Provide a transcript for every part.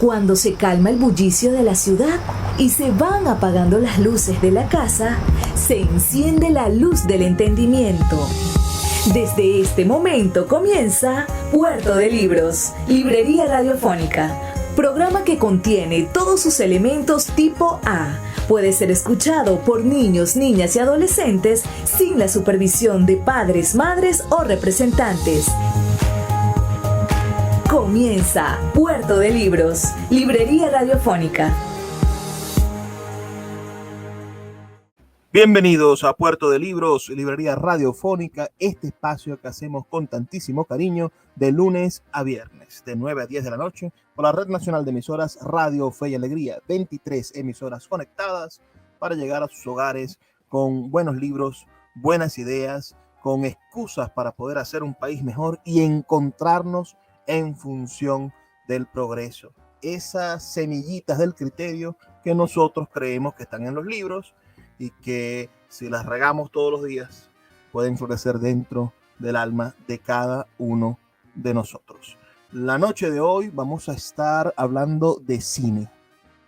Cuando se calma el bullicio de la ciudad y se van apagando las luces de la casa, se enciende la luz del entendimiento. Desde este momento comienza Puerto de Libros, Librería Radiofónica, programa que contiene todos sus elementos tipo A. Puede ser escuchado por niños, niñas y adolescentes sin la supervisión de padres, madres o representantes. Comienza Puerto de Libros, Librería Radiofónica. Bienvenidos a Puerto de Libros, Librería Radiofónica, este espacio que hacemos con tantísimo cariño de lunes a viernes, de 9 a 10 de la noche, por la Red Nacional de Emisoras Radio Fe y Alegría, 23 emisoras conectadas para llegar a sus hogares con buenos libros, buenas ideas, con excusas para poder hacer un país mejor y encontrarnos en función del progreso. Esas semillitas del criterio que nosotros creemos que están en los libros y que si las regamos todos los días pueden florecer dentro del alma de cada uno de nosotros. La noche de hoy vamos a estar hablando de cine.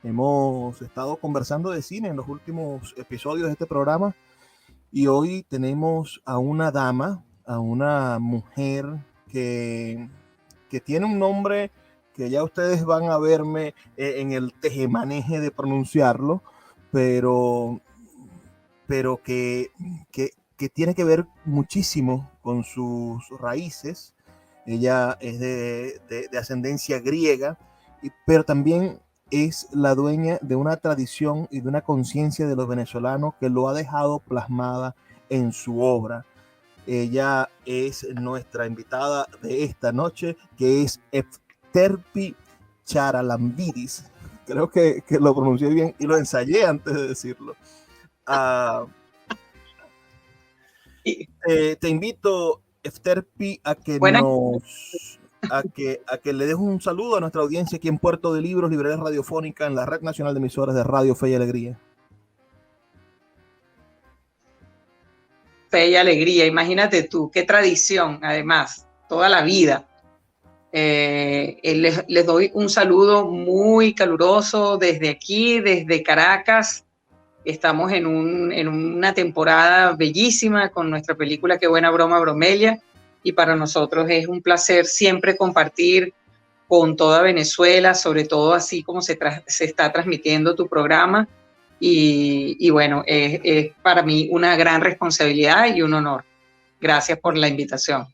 Hemos estado conversando de cine en los últimos episodios de este programa y hoy tenemos a una dama, a una mujer que tiene un nombre que ya ustedes van a verme en el tejemaneje de pronunciarlo, pero que tiene que ver muchísimo con sus raíces. Ella es de ascendencia griega, pero también es la dueña de una tradición y de una conciencia de los venezolanos que lo ha dejado plasmada en su obra. Ella es nuestra invitada de esta noche, que es Efterpi Charalambidis. Creo que lo pronuncié bien y lo ensayé antes de decirlo. Te invito, Efterpi, a que le des un saludo a nuestra audiencia aquí en Puerto de Libros, Librería Radiofónica, en la Red Nacional de Emisoras de Radio Fe y Alegría. Fe y alegría, imagínate tú, qué tradición, además, toda la vida. Les doy un saludo muy caluroso desde aquí, desde Caracas. Estamos en una temporada bellísima con nuestra película Qué buena broma, Bromelia, y para nosotros es un placer siempre compartir con toda Venezuela, sobre todo así como se está transmitiendo tu programa. Y bueno, es para mí una gran responsabilidad y un honor. Gracias por la invitación.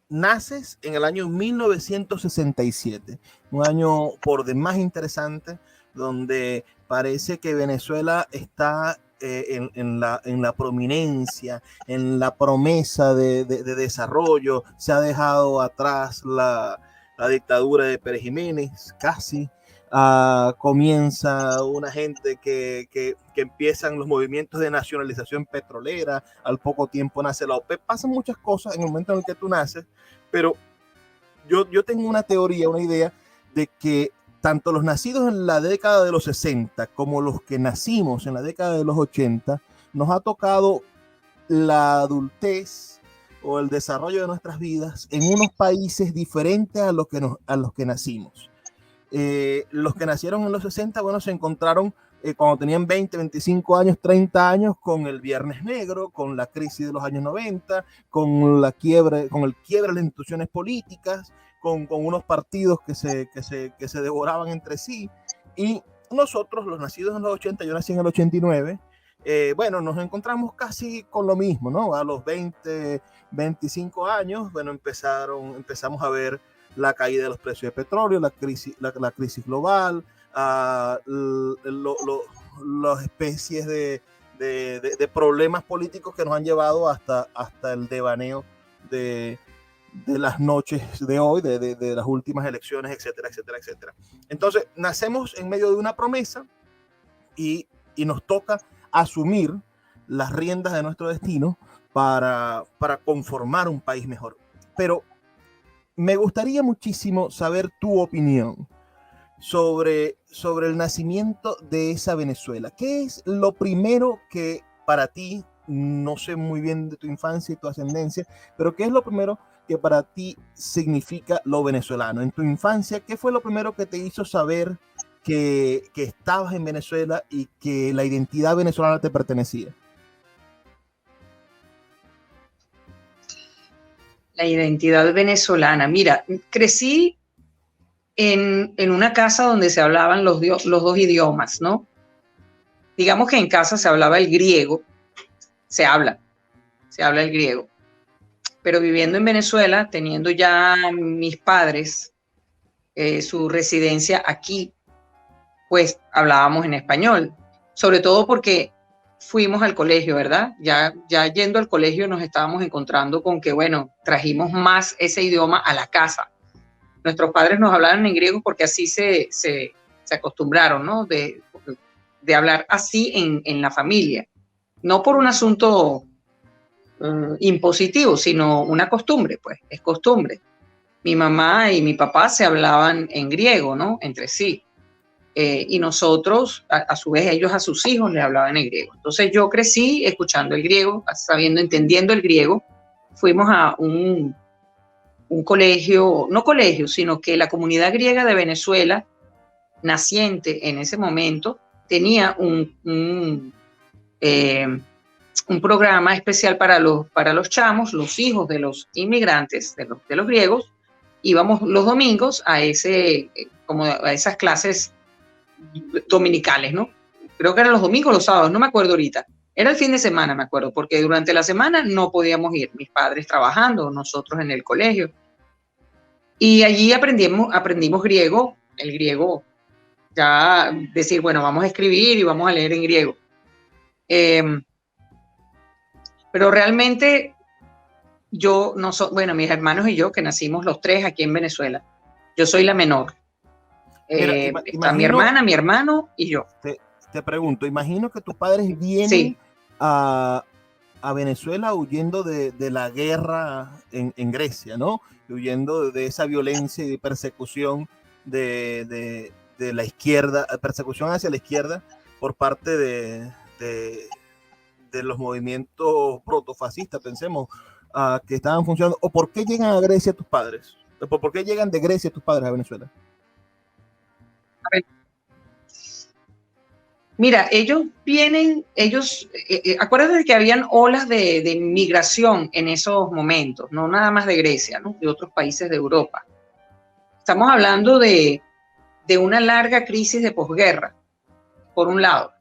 Naces en el año 1967, un año por demás interesante, donde parece que Venezuela está en la prominencia, en la promesa de desarrollo. Se ha dejado atrás la dictadura de Pérez Jiménez, casi. Comienza una gente que empiezan los movimientos de nacionalización petrolera, al poco tiempo nace la OPEP, pasan muchas cosas en el momento en el que tú naces, pero yo tengo una teoría, una idea de que tanto los nacidos en la década de los 60 como los que nacimos en la década de los 80, nos ha tocado la adultez o el desarrollo de nuestras vidas en unos países diferentes a los que nacimos. Los que nacieron en los 60, bueno, se encontraron cuando tenían 20, 25 años, 30 años, con el Viernes Negro, con la crisis de los años 90, con el quiebre de las instituciones políticas, con unos partidos que se devoraban entre sí. Y nosotros, los nacidos en los 80, yo nací en el 89, bueno, nos encontramos casi con lo mismo, ¿no? A los 20, 25 años, bueno, empezamos a ver la caída de los precios de petróleo, la crisis global, las especies de problemas políticos que nos han llevado hasta el devaneo de las noches de hoy, de las últimas elecciones, etcétera, etcétera, etcétera. Entonces, nacemos en medio de una promesa y nos toca asumir las riendas de nuestro destino para conformar un país mejor. Pero me gustaría muchísimo saber tu opinión sobre el nacimiento de esa Venezuela. ¿Qué es lo primero que para ti, no sé muy bien de tu infancia y tu ascendencia, pero qué es lo primero que para ti significa lo venezolano. En tu infancia, ¿qué fue lo primero que te hizo saber que estabas en Venezuela y que la identidad venezolana te pertenecía? La identidad venezolana. Mira, crecí en una casa donde se hablaban los dos idiomas, ¿no? Digamos que en casa se hablaba el griego, se habla el griego. Pero viviendo en Venezuela, teniendo ya mis padres su residencia aquí, pues hablábamos en español, sobre todo porque fuimos al colegio, ¿verdad? Ya yendo al colegio nos estábamos encontrando con que, bueno, trajimos más ese idioma a la casa. Nuestros padres nos hablaban en griego porque así se acostumbraron, ¿no? De hablar así en la familia. No por un asunto impositivo, sino una costumbre, pues, es costumbre. Mi mamá y mi papá se hablaban en griego, ¿no? Entre sí. Y nosotros, a su vez, ellos a sus hijos le hablaban en griego. Entonces yo crecí escuchando el griego, entendiendo el griego. Fuimos a un colegio, no colegio, sino que la comunidad griega de Venezuela, naciente en ese momento, tenía un programa especial para los chamos, los hijos de los inmigrantes, de los griegos. Íbamos los domingos a esas clases dominicales, ¿no? Creo que eran los domingos o los sábados, no me acuerdo ahorita. Era el fin de semana, me acuerdo, porque durante la semana no podíamos ir, mis padres trabajando, nosotros en el colegio. Y allí aprendimos griego, el griego, ya decir, bueno, vamos a escribir y vamos a leer en griego. Pero realmente mis hermanos y yo, que nacimos los tres aquí en Venezuela, yo soy la menor. Está mi hermana, mi hermano y yo. Te pregunto, imagino que tus padres vienen a Venezuela huyendo de la guerra en Grecia, ¿no? Huyendo de esa violencia y de persecución de la izquierda, persecución hacia la izquierda por parte de los movimientos protofascistas, pensemos, que estaban funcionando. ¿O por qué llegan a Grecia tus padres? ¿Por qué llegan de Grecia tus padres a Venezuela? Mira, acuérdate que habían olas de migración en esos momentos, no nada más de Grecia, ¿no? De otros países de Europa. Estamos hablando de una larga crisis de posguerra, por un lado.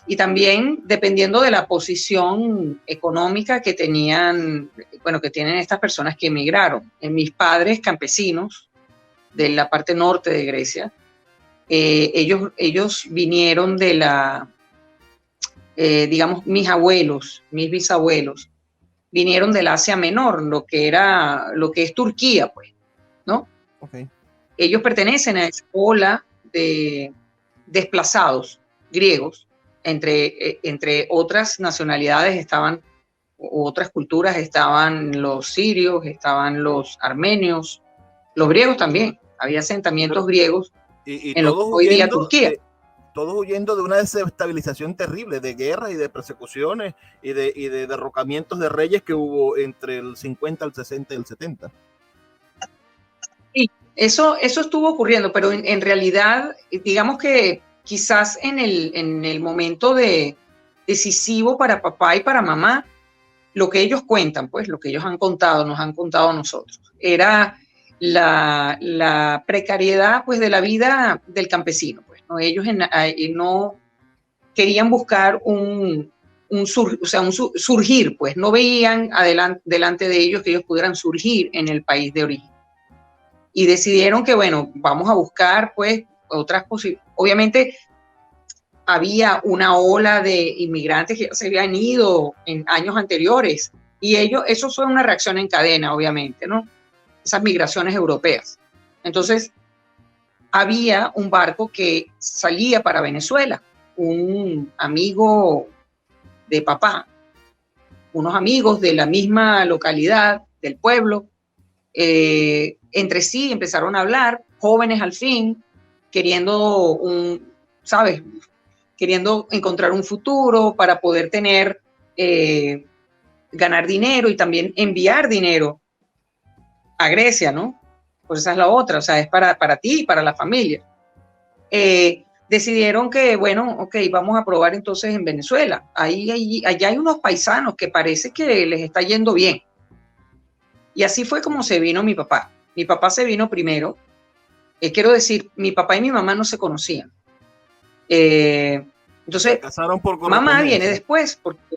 Y también dependiendo de la posición económica que tienen estas personas que emigraron. Mis padres campesinos de la parte norte de Grecia, ellos vinieron de mis abuelos, mis bisabuelos, vinieron del Asia Menor, lo que es Turquía, pues, ¿no? Okay. Ellos pertenecen a esa ola de desplazados griegos, entre otras nacionalidades otras culturas, estaban los sirios, estaban los armenios, los griegos también, había asentamientos griegos en lo que hoy día Turquía. Todos huyendo de una desestabilización terrible, de guerras y de persecuciones y de derrocamientos de reyes que hubo entre el 50, el 60 y el 70. Sí, eso estuvo ocurriendo, pero en realidad, digamos que quizás en el momento decisivo para papá y para mamá, lo que ellos cuentan, pues lo que ellos nos han contado a nosotros, era la precariedad, pues, de la vida del campesino, pues, ¿no? Ellos no querían buscar un surgir, pues no veían delante de ellos que ellos pudieran surgir en el país de origen. Y decidieron que, bueno, vamos a buscar, pues, otras posibilidades. Obviamente había una ola de inmigrantes que se habían ido en años anteriores y eso fue una reacción en cadena, obviamente, ¿no? Esas migraciones europeas. Entonces, había un barco que salía para Venezuela, un amigo de papá, unos amigos de la misma localidad, del pueblo, entre sí empezaron a hablar, jóvenes al fin, queriendo encontrar un futuro para poder ganar dinero y también enviar dinero a Grecia, ¿no? Pues esa es la otra, o sea, es para ti y para la familia. Decidieron que, bueno, ok, vamos a probar entonces en Venezuela. Allá hay unos paisanos que parece que les está yendo bien. Y así fue como se vino mi papá. Mi papá se vino primero. Quiero decir, mi papá y mi mamá no se conocían. Entonces, se casaron por mamá viene después, porque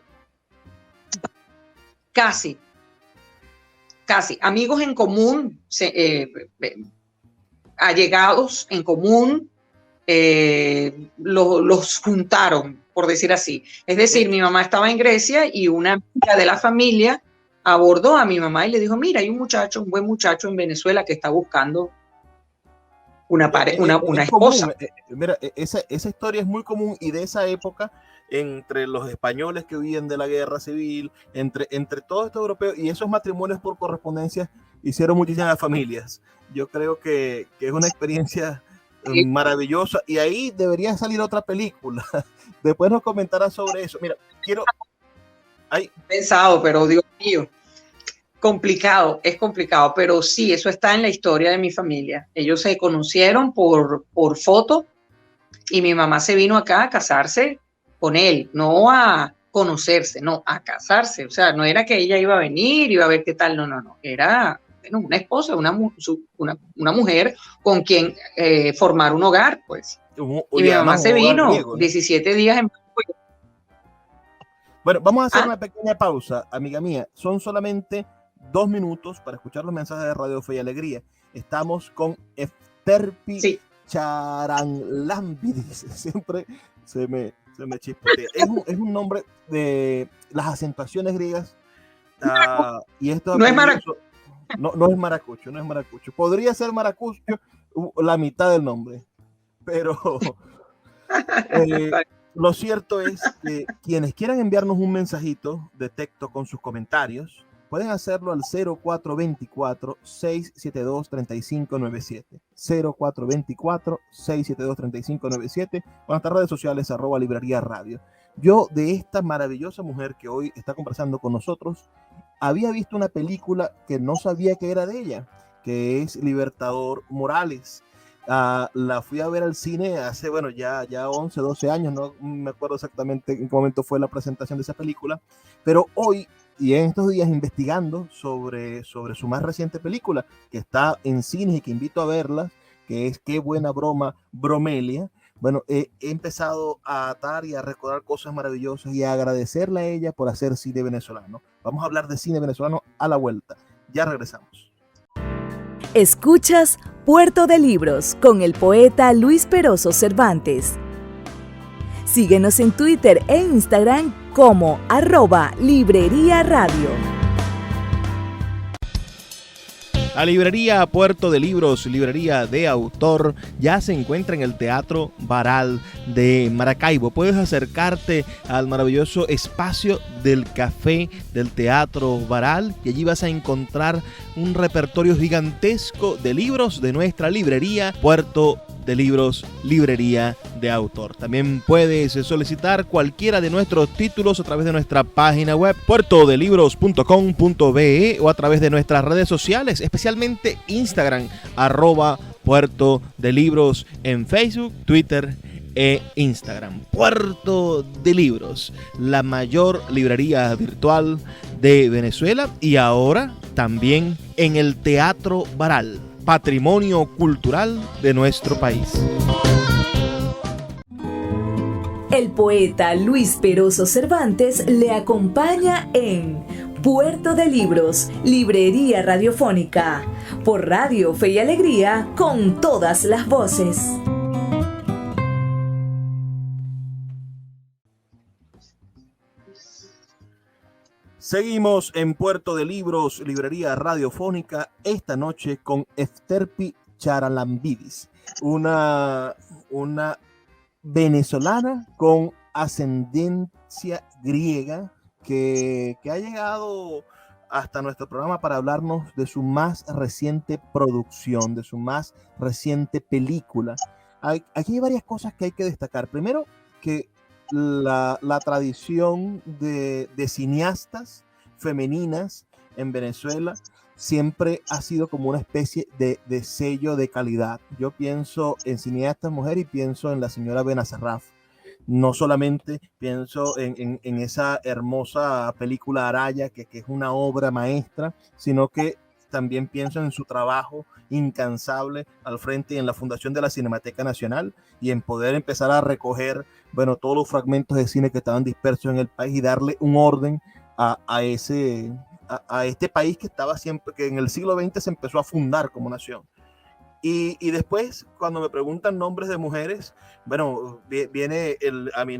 casi, amigos en común, allegados en común, los juntaron, por decir así. Es decir, mi mamá estaba en Grecia y una amiga de la familia abordó a mi mamá y le dijo, mira, hay un buen muchacho en Venezuela que está buscando una esposa. Mira, esa historia es muy común y de esa época, entre los españoles que huían de la guerra civil, entre todos estos europeos, y esos matrimonios por correspondencia hicieron muchísimas familias. Yo creo que es una experiencia maravillosa y ahí debería salir otra película. Después nos comentarás sobre eso. Mira, pensado, pero Dios mío, es complicado, pero sí, eso está en la historia de mi familia. Ellos se conocieron por foto y mi mamá se vino acá a casarse con él, no a conocerse, no, a casarse. O sea, no era que ella iba a venir, iba a ver qué tal, no. Era una esposa, una mujer con quien formar un hogar, pues. Y mi mamá se vino griego, ¿no? 17 días en... Bueno, vamos a hacer una pequeña pausa, amiga mía. Son solamente 2 minutos para escuchar los mensajes de Radio Fe y Alegría. Estamos con Efterpi Charalambidis. Siempre se me chispotea. Es un nombre de las acentuaciones griegas. Y esto no es maracucho. No es maracucho, no es maracucho. Podría ser maracucho la mitad del nombre. Pero lo cierto es que quienes quieran enviarnos un mensajito de texto con sus comentarios, pueden hacerlo al 0424-672-3597. 0424-672-3597 o en nuestras redes sociales @librería radio. Yo de esta maravillosa mujer que hoy está conversando con nosotros, había visto una película que no sabía que era de ella, que es Libertador Morales. La fui a ver al cine hace, ya 11, 12 años, no me acuerdo exactamente en qué momento fue la presentación de esa película, pero hoy y en estos días investigando sobre su más reciente película, que está en cines y que invito a verla, que es Qué buena broma, Bromelia. Bueno, he empezado a atar y a recordar cosas maravillosas y a agradecerle a ella por hacer cine venezolano. Vamos a hablar de cine venezolano a la vuelta. Ya regresamos. Escuchas Puerto de Libros con el poeta Luis Peroso Cervantes. Síguenos en Twitter e Instagram como @Librería Radio. La librería Puerto de Libros, librería de autor, ya se encuentra en el Teatro Baral de Maracaibo. Puedes acercarte al maravilloso espacio del café del Teatro Baral y allí vas a encontrar un repertorio gigantesco de libros de nuestra librería Puerto de Libros, librería de autor. También puedes solicitar cualquiera de nuestros títulos a través de nuestra página web puertodelibros.com.be o a través de nuestras redes sociales, especialmente Instagram, @Puerto de Libros en Facebook, Twitter e Instagram. Puerto de Libros, la mayor librería virtual de Venezuela y ahora también en el Teatro Baral, patrimonio cultural de nuestro país. El poeta Luis Peroso Cervantes le acompaña en Puerto de Libros, librería radiofónica, por Radio Fe y Alegría, con todas las voces. Seguimos en Puerto de Libros, librería radiofónica, esta noche con Efterpi Charalambidis, una venezolana con ascendencia griega que ha llegado hasta nuestro programa para hablarnos de su más reciente producción, de su más reciente película. Aquí hay varias cosas que hay que destacar. Primero, que la tradición de cineastas femeninas en Venezuela siempre ha sido como una especie de sello de calidad. Yo pienso en cineastas mujeres y pienso en la señora Benazarraf. No solamente pienso en esa hermosa película Araya, que es una obra maestra, sino que también pienso en su trabajo incansable al frente y en la fundación de la Cinemateca Nacional y en poder empezar a recoger, bueno, todos los fragmentos de cine que estaban dispersos en el país y darle un orden a este país que estaba siempre, que en el siglo XX se empezó a fundar como nación. Y después, cuando me preguntan nombres de mujeres, bueno, viene a mi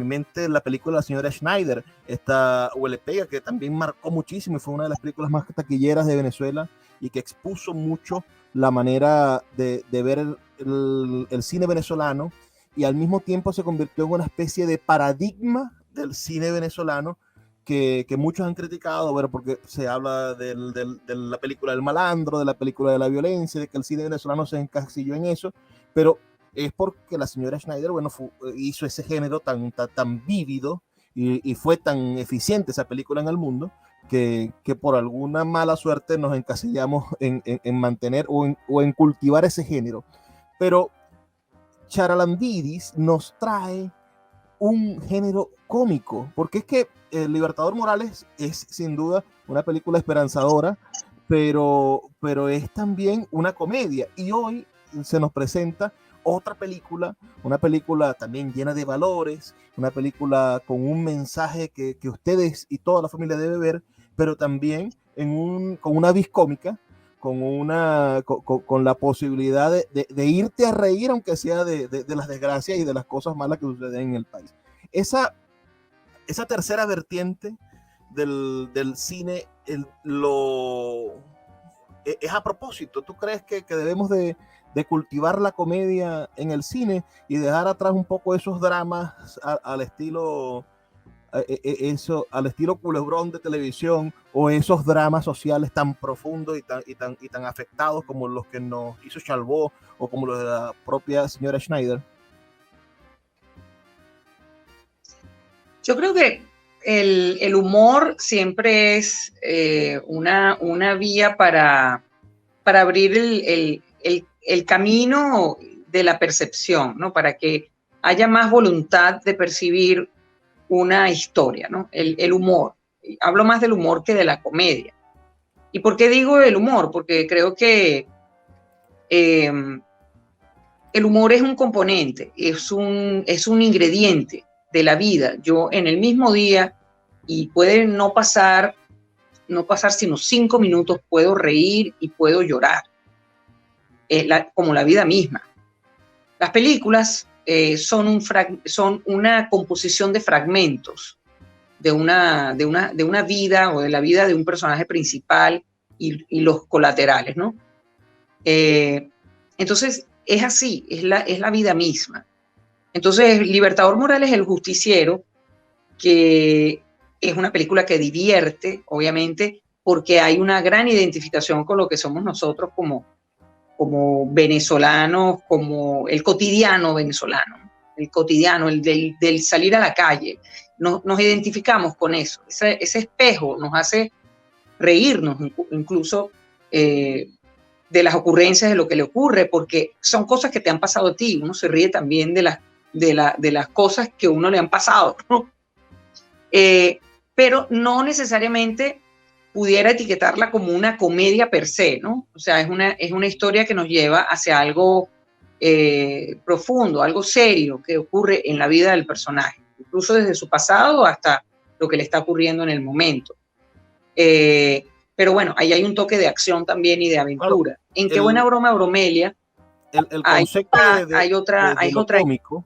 mente la película La señora Schneider, esta Huele Pega, que también marcó muchísimo y fue una de las películas más taquilleras de Venezuela y que expuso mucho la manera de ver el cine venezolano, y al mismo tiempo se convirtió en una especie de paradigma del cine venezolano que muchos han criticado, bueno, porque se habla de la película del malandro, de la película de la violencia, de que el cine venezolano se encasilló en eso, pero es porque la señora Schneider, bueno, hizo ese género tan vívido y fue tan eficiente esa película en el mundo que por alguna mala suerte nos encasillamos en mantener o en cultivar ese género. Pero Charalandidis nos trae un género cómico, porque es que El Libertador Morales es sin duda una película esperanzadora, pero es también una comedia, y hoy se nos presenta otra película, una película también llena de valores, una película con un mensaje que ustedes y toda la familia debe ver, pero también con una vis cómica, con la posibilidad de irte a reír, aunque sea de las desgracias y de las cosas malas que suceden en el país. Esa tercera vertiente del cine es a propósito. ¿Tú crees que debemos de cultivar la comedia en el cine y dejar atrás un poco esos dramas al estilo al estilo culebrón de televisión, o esos dramas sociales tan profundos y tan afectados como los que nos hizo Chalbó o como los de la propia señora Schneider? Yo creo que el humor siempre es una vía para abrir el camino de la percepción, ¿no? Para que haya más voluntad de percibir una historia, ¿no? El humor. Hablo más del humor que de la comedia. ¿Y por qué digo el humor? Porque creo que el humor es un componente, es un ingrediente de la vida. Yo en el mismo día, y puede no pasar sino 5 minutos, puedo reír y puedo llorar, como la vida misma. Las películas son una composición de fragmentos de una vida o de la vida de un personaje principal y los colaterales, ¿no? Entonces, es así, es la vida misma. Entonces, Libertador Morales, el justiciero, que es una película que divierte, obviamente, porque hay una gran identificación con lo que somos nosotros como venezolanos, como el cotidiano venezolano, el cotidiano, el del salir a la calle. Nos identificamos con eso. Ese espejo nos hace reírnos incluso de las ocurrencias de lo que le ocurre, porque son cosas que te han pasado a ti. Uno se ríe también de las cosas que a uno le han pasado, ¿no? Pero no necesariamente pudiera etiquetarla como una comedia per se, ¿no? O sea, es una historia que nos lleva hacia algo profundo, algo serio que ocurre en la vida del personaje, incluso desde su pasado hasta lo que le está ocurriendo en el momento. Pero bueno, ahí hay un toque de acción también y de aventura. Claro, en Qué buena broma, Bromelia, el concepto hay otra cómico.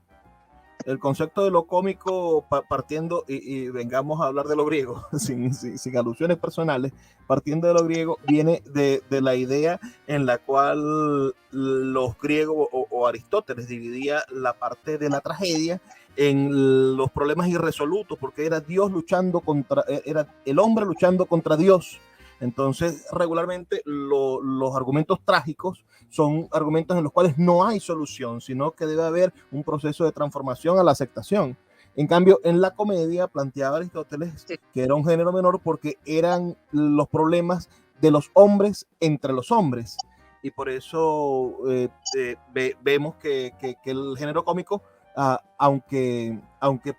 El concepto de lo cómico, partiendo, y vengamos a hablar de lo griego, sin alusiones personales, partiendo de lo griego, viene de la idea en la cual los griegos o Aristóteles dividía la parte de la tragedia en los problemas irresolutos, porque era era el hombre luchando contra Dios. Entonces, regularmente los argumentos trágicos son argumentos en los cuales no hay solución, sino que debe haber un proceso de transformación a la aceptación. En cambio, en la comedia planteaba Aristóteles que era un género menor porque eran los problemas de los hombres entre los hombres. Y por eso vemos que el género cómico, aunque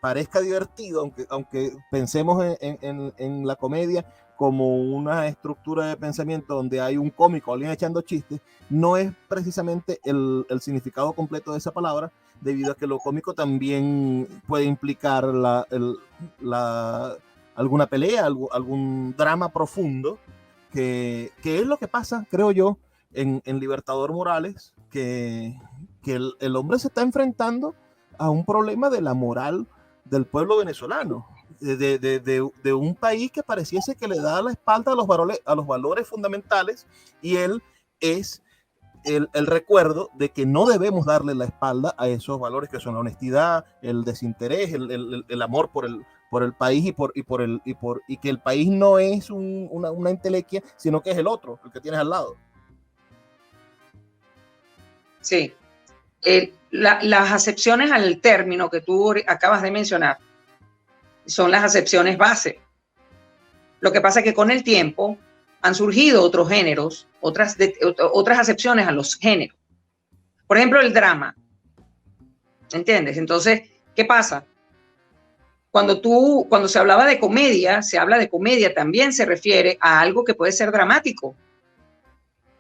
parezca divertido, aunque pensemos en la comedia como una estructura de pensamiento donde hay un cómico, alguien echando chistes, no es precisamente el significado completo de esa palabra, debido a que lo cómico también puede implicar alguna pelea, algún drama profundo, que es lo que pasa, creo yo, en Libertador Morales, que el hombre se está enfrentando a un problema de la moral del pueblo venezolano, de un país que pareciese que le da la espalda a los valores fundamentales, y él es el recuerdo de que no debemos darle la espalda a esos valores que son la honestidad, el desinterés, el amor por el país, y que el país no es una entelequia, sino que es el otro, el que tienes al lado. Sí. Las acepciones al término que tú acabas de mencionar son las acepciones base. Lo que pasa es que con el tiempo han surgido otros géneros, otras acepciones a los géneros. Por ejemplo, el drama. ¿Entiendes? Entonces, ¿qué pasa? Cuando se hablaba de comedia, se habla de comedia, también se refiere a algo que puede ser dramático.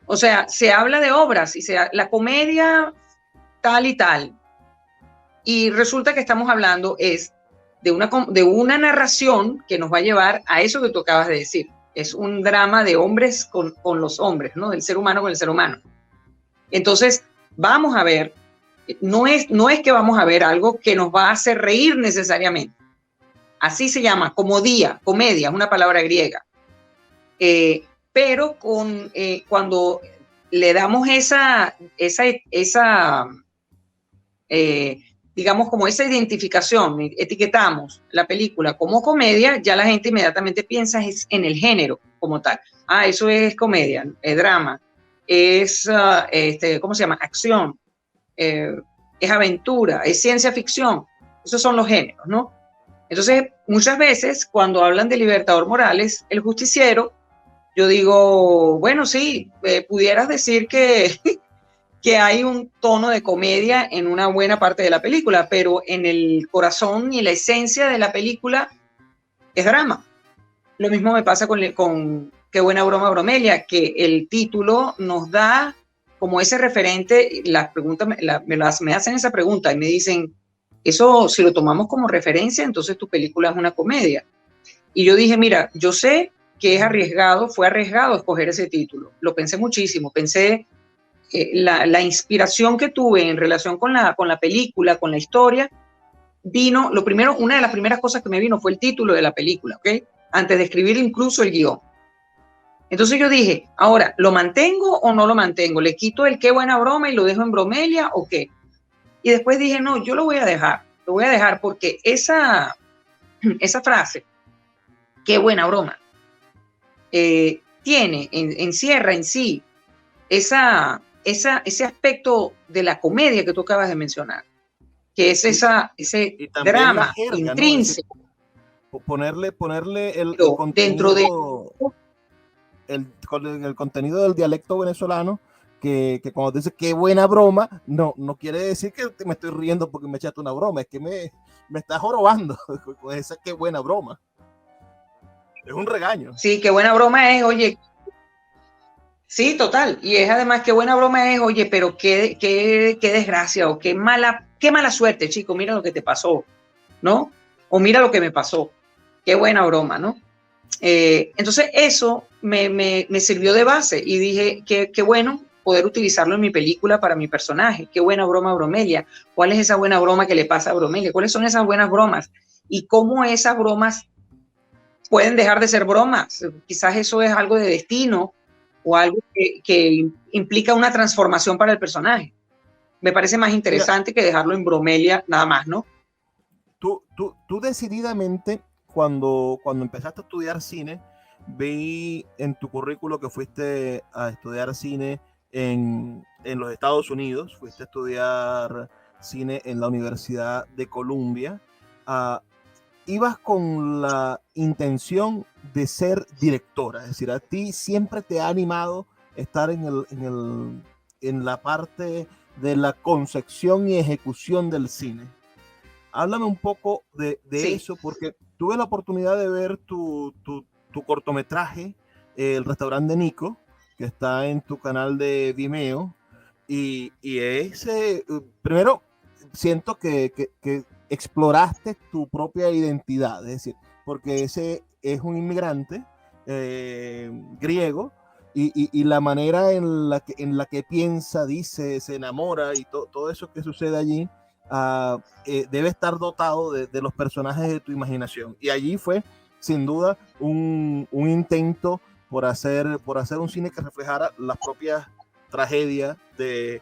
O sea, se habla de obras y la comedia tal y tal. Y resulta que estamos hablando de una narración que nos va a llevar a eso que tú acabas de decir. Es un drama de hombres con los hombres, ¿no? Del ser humano con el ser humano. Entonces, vamos a ver, no es que vamos a ver algo que nos va a hacer reír necesariamente. Así se llama, comedia, es una palabra griega. Pero cuando le damos digamos, como esa identificación, etiquetamos la película como comedia, ya la gente inmediatamente piensa en el género como tal. Eso es comedia, es drama, es, ¿cómo se llama? Acción, es aventura, es ciencia ficción. Esos son los géneros, ¿no? Entonces, muchas veces, cuando hablan de Libertador Morales, el justiciero, yo digo, bueno, sí, pudieras decir que hay un tono de comedia en una buena parte de la película, pero en el corazón y la esencia de la película es drama. Lo mismo me pasa con Qué buena broma, Bromelia, que el título nos da como ese referente. Me hacen esa pregunta y me dicen, eso si lo tomamos como referencia, entonces tu película es una comedia. Y yo dije, mira, yo sé que fue arriesgado escoger ese título. Lo pensé muchísimo, pensé la inspiración que tuve en relación con la película, con la historia, vino, una de las primeras cosas que me vino fue el título de la película, ¿ok? Antes de escribir incluso el guión. Entonces yo dije, ahora, ¿lo mantengo o no lo mantengo? ¿Le quito el qué buena broma y lo dejo en Bromelia o qué? Y después dije, no, yo lo voy a dejar porque esa frase, qué buena broma, encierra en sí ese aspecto de la comedia que tú acabas de mencionar, que es ese drama jerga, intrínseco. ¿No? Ponerle el contenido, dentro de el contenido del dialecto venezolano, que cuando dice qué buena broma, no quiere decir que me estoy riendo porque me echaste una broma, es que me estás jorobando con esa qué buena broma. Es un regaño. Sí, qué buena broma es, oye. Sí, total. Y es además qué buena broma es, oye, pero qué desgracia o qué mala suerte, chico, mira lo que te pasó, ¿no? O mira lo que me pasó. Qué buena broma, ¿no? Entonces eso me sirvió de base y dije, qué bueno poder utilizarlo en mi película para mi personaje. Qué buena broma, Bromelia. ¿Cuál es esa buena broma que le pasa a Bromelia? ¿Cuáles son esas buenas bromas? Y cómo esas bromas pueden dejar de ser bromas. Quizás eso es algo de destino o algo que implica una transformación para el personaje. Me parece más interesante que dejarlo en Bromelia nada más, ¿no? Tú decididamente, cuando empezaste a estudiar cine, vi en tu currículo que fuiste a estudiar cine en los Estados Unidos, fuiste a estudiar cine en la Universidad de Columbia. ibas con la intención de ser directora, es decir, a ti siempre te ha animado estar en la parte de la concepción y ejecución del cine. Háblame un poco de Sí. eso, porque tuve la oportunidad de ver tu cortometraje, El restaurante de Nico, que está en tu canal de Vimeo, y ese, primero, siento que exploraste tu propia identidad, es decir, porque ese es un inmigrante griego, y la manera en la que piensa, dice, se enamora y todo eso que sucede allí, debe estar dotado de los personajes de tu imaginación. Y allí fue, sin duda, un intento por hacer un cine que reflejara las propias tragedias de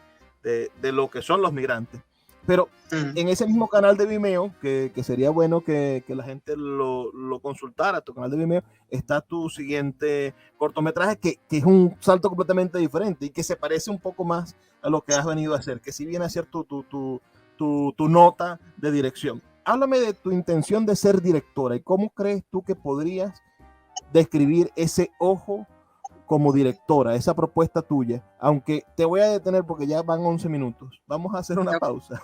lo que son los migrantes. Pero en ese mismo canal de Vimeo, que sería bueno que la gente lo consultara, tu canal de Vimeo, está tu siguiente cortometraje, que es un salto completamente diferente y que se parece un poco más a lo que has venido a hacer, que sí viene a ser tu nota de dirección. Háblame de tu intención de ser directora y cómo crees tú que podrías describir ese ojo como directora, esa propuesta tuya, aunque te voy a detener porque ya van 11 minutos. Vamos a hacer una pausa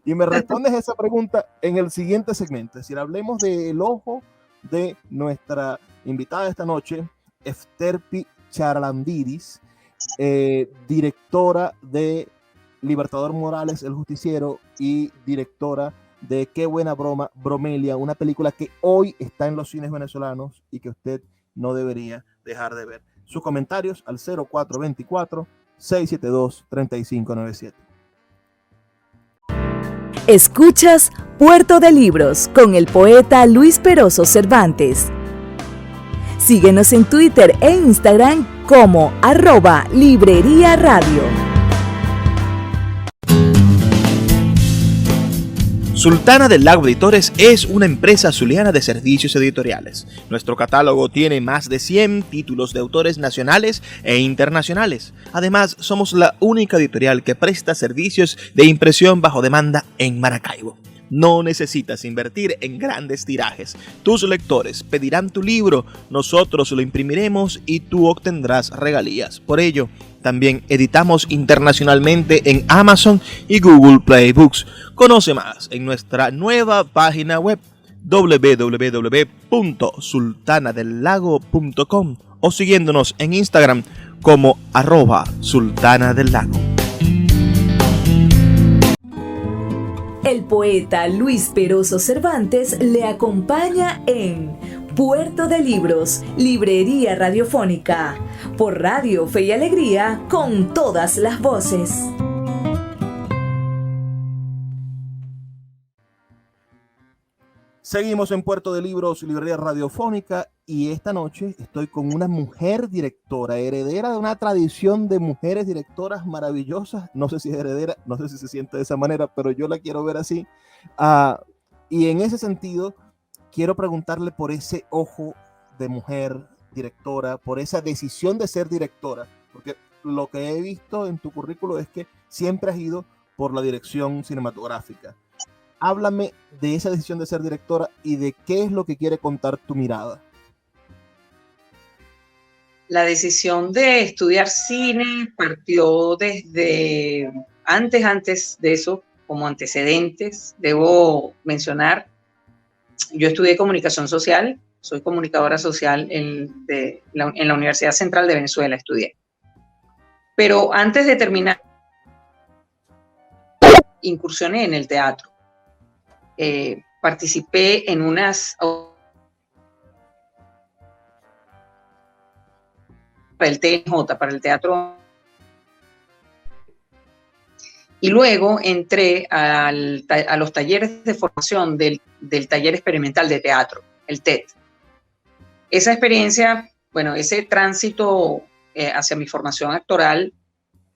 y me respondes esa pregunta en el siguiente segmento. Es decir, hablemos del ojo de nuestra invitada esta noche, Efterpi Charalambidis, directora de Libertador Morales, El Justiciero, y directora de Qué Buena Broma, Bromelia, una película que hoy está en los cines venezolanos y que usted no debería dejar de ver. Sus comentarios al 0424-672-3597. Escuchas Puerto de Libros con el poeta Luis Peroso Cervantes. Síguenos en Twitter e Instagram como @Librería Radio. Sultana del Lago Editores es una empresa zuliana de servicios editoriales. Nuestro catálogo tiene más de 100 títulos de autores nacionales e internacionales. Además, somos la única editorial que presta servicios de impresión bajo demanda en Maracaibo. No necesitas invertir en grandes tirajes. Tus lectores pedirán tu libro, nosotros lo imprimiremos y tú obtendrás regalías. Por ello, también editamos internacionalmente en Amazon y Google Play Books. Conoce más en nuestra nueva página web www.sultanadelago.com o siguiéndonos en Instagram como @sultanadelago. El poeta Luis Peroso Cervantes le acompaña en Puerto de Libros, Librería Radiofónica, por Radio Fe y Alegría, con todas las voces. Seguimos en Puerto de Libros, Librería Radiofónica, y esta noche estoy con una mujer directora, heredera de una tradición de mujeres directoras maravillosas. No sé si es heredera, no sé si se siente de esa manera, pero yo la quiero ver así. Y en ese sentido, quiero preguntarle por ese ojo de mujer directora, por esa decisión de ser directora, porque lo que he visto en tu currículo es que siempre has ido por la dirección cinematográfica. Háblame de esa decisión de ser directora y de qué es lo que quiere contar tu mirada. La decisión de estudiar cine partió desde antes de eso, como antecedentes. Debo mencionar, yo estudié comunicación social, soy comunicadora social en la Universidad Central de Venezuela, estudié. Pero antes de terminar, incursioné en el teatro. Participé en unas para el TNJ, para el teatro, y luego entré a los talleres de formación del taller experimental de teatro, el TED. Esa experiencia, bueno, ese tránsito hacia mi formación actoral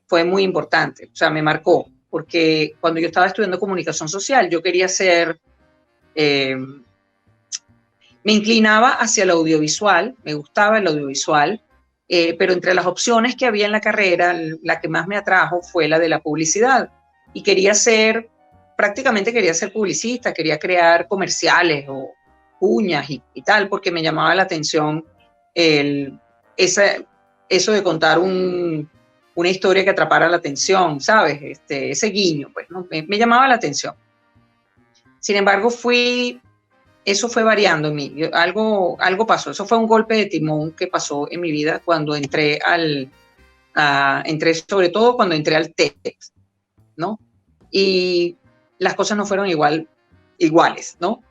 fue muy importante, o sea, me marcó, porque cuando yo estaba estudiando comunicación social, yo quería ser, me inclinaba hacia el audiovisual, me gustaba el audiovisual, pero entre las opciones que había en la carrera, la que más me atrajo fue la de la publicidad, y prácticamente quería ser publicista, quería crear comerciales cuñas y tal, porque me llamaba la atención eso de contar una historia que atrapara la atención, ¿sabes? Ese guiño, pues, ¿no? Me llamaba la atención. Sin embargo, eso fue variando en mí. Algo pasó. Eso fue un golpe de timón que pasó en mi vida cuando entré sobre todo cuando entré al TEC, ¿no? Y las cosas no fueron iguales, ¿no?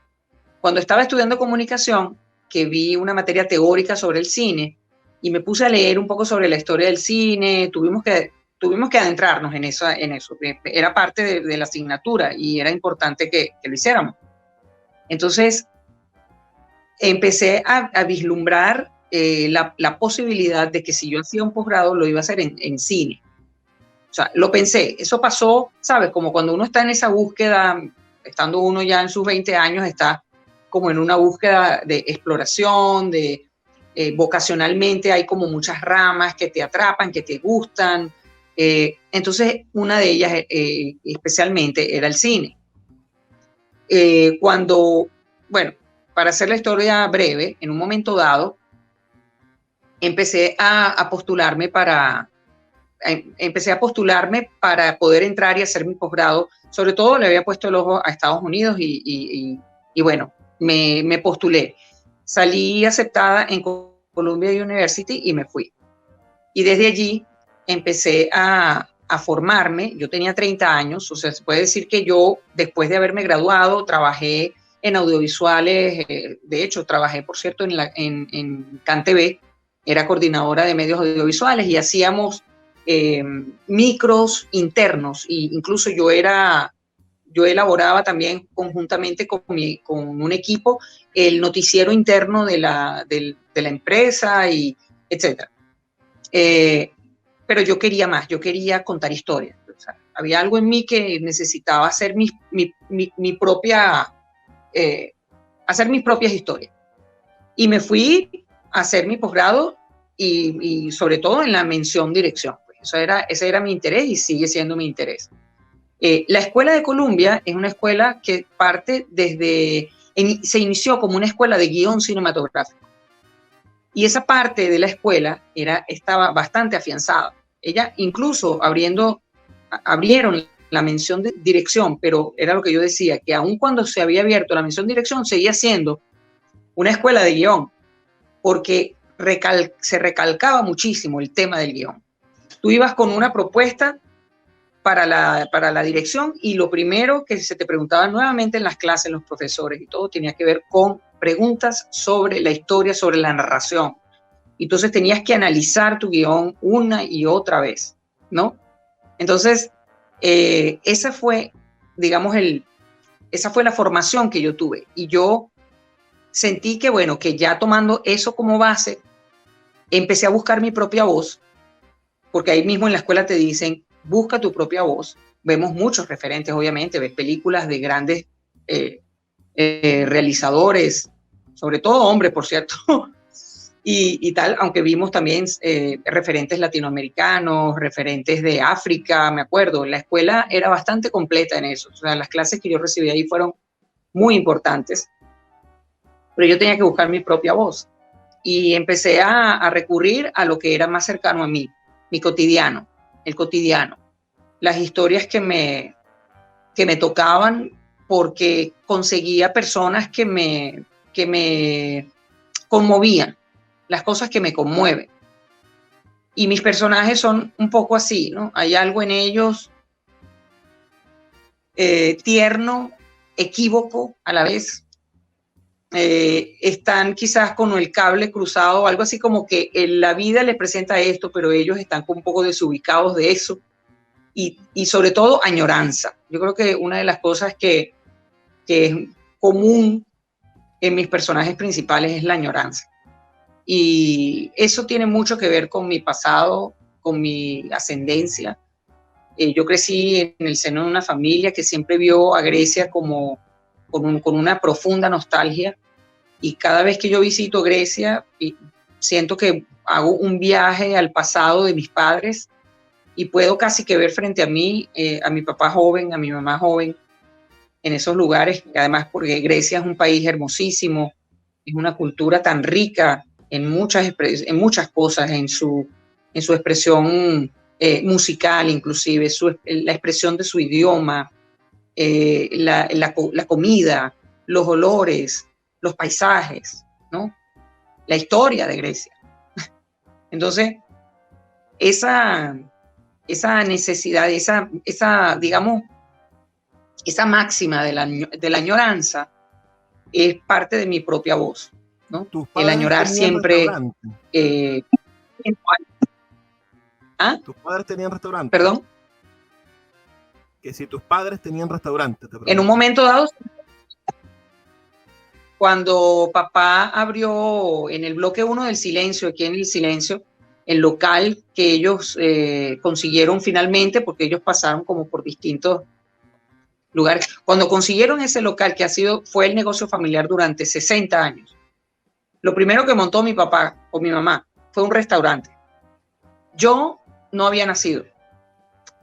Cuando estaba estudiando comunicación, que vi una materia teórica sobre el cine y me puse a leer un poco sobre la historia del cine, tuvimos que adentrarnos en eso. Era parte de la asignatura y era importante que lo hiciéramos. Entonces, empecé a vislumbrar la posibilidad de que si yo hacía un posgrado, lo iba a hacer en cine. O sea, lo pensé. Eso pasó, ¿sabes? Como cuando uno está en esa búsqueda, estando uno ya en sus 20 años, está como en una búsqueda de exploración, vocacionalmente hay como muchas ramas que te atrapan, que te gustan. Entonces, una de ellas especialmente era el cine. Para hacer la historia breve, en un momento dado, empecé a postularme para poder entrar y hacer mi posgrado. Sobre todo le había puesto el ojo a Estados Unidos y bueno, me postulé. Salí aceptada en Columbia University y me fui. Y desde allí empecé a formarme. Yo tenía 30 años, o sea, se puede decir que yo, después de haberme graduado, trabajé en audiovisuales. De hecho, trabajé, por cierto, en CanTV, era coordinadora de medios audiovisuales y hacíamos micros internos, e incluso yo elaboraba también conjuntamente con un equipo el noticiero interno de la empresa, y etcétera. Pero yo quería más, yo quería contar historias. O sea, había algo en mí que necesitaba hacer mi propia, hacer mis propias historias. Y me fui a hacer mi posgrado y sobre todo en la mención dirección. Pues ese era mi interés y sigue siendo mi interés. La Escuela de Columbia es una escuela que se inició como una escuela de guión cinematográfico. Y esa parte de la escuela estaba bastante afianzada. Ella incluso abrieron la mención de dirección, pero era lo que yo decía, que aun cuando se había abierto la mención de dirección, seguía siendo una escuela de guión, porque se recalcaba muchísimo el tema del guión. Tú ibas con una propuesta para la dirección y lo primero que se te preguntaba nuevamente en las clases, los profesores y todo, tenía que ver con preguntas sobre la historia, sobre la narración. Entonces tenías que analizar tu guión una y otra vez, ¿no? Entonces, esa fue, digamos, esa fue la formación que yo tuve. Y yo sentí que, bueno, que ya tomando eso como base, empecé a buscar mi propia voz, porque ahí mismo en la escuela te dicen, busca tu propia voz. Vemos muchos referentes, obviamente, ves películas de grandes realizadores, sobre todo hombres, por cierto, y tal, aunque vimos también referentes latinoamericanos, referentes de África, me acuerdo. La escuela era bastante completa en eso. O sea, las clases que yo recibí ahí fueron muy importantes, pero yo tenía que buscar mi propia voz. Y empecé a recurrir a lo que era más cercano a mí, mi cotidiano, el cotidiano, las historias que me tocaban, porque conseguía personas que me conmovían, las cosas que me conmueven. Y mis personajes son un poco así, ¿no? Hay algo en ellos tierno, equívoco a la vez. Están quizás con el cable cruzado, algo así como que la vida les presenta esto, pero ellos están un poco desubicados de eso, y sobre todo añoranza. Yo creo que una de las cosas que es común en mis personajes principales es la añoranza, y eso tiene mucho que ver con mi pasado, con mi ascendencia. Yo crecí en el seno de una familia que siempre vio a Grecia como con una profunda nostalgia, y cada vez que yo visito Grecia siento que hago un viaje al pasado de mis padres y puedo casi que ver frente a mí a mi papá joven, a mi mamá joven en esos lugares. Además, porque Grecia es un país hermosísimo, es una cultura tan rica en muchas cosas, en su expresión musical, inclusive, la expresión de su idioma, la comida, los olores, los paisajes, ¿no? La historia de Grecia. Entonces, esa necesidad, digamos, esa máxima de la añoranza es parte de mi propia voz, ¿no? El añorar siempre. ¿Ah? ¿Tus padres tenían restaurante? ¿Perdón? Que si tus padres tenían restaurante. En un momento dado, cuando papá abrió en el bloque 1 del Silencio, aquí en el Silencio, el local que ellos consiguieron finalmente, porque ellos pasaron como por distintos lugares. Cuando consiguieron ese local, que fue el negocio familiar durante 60 años, lo primero que montó mi papá o mi mamá fue un restaurante. Yo no había nacido.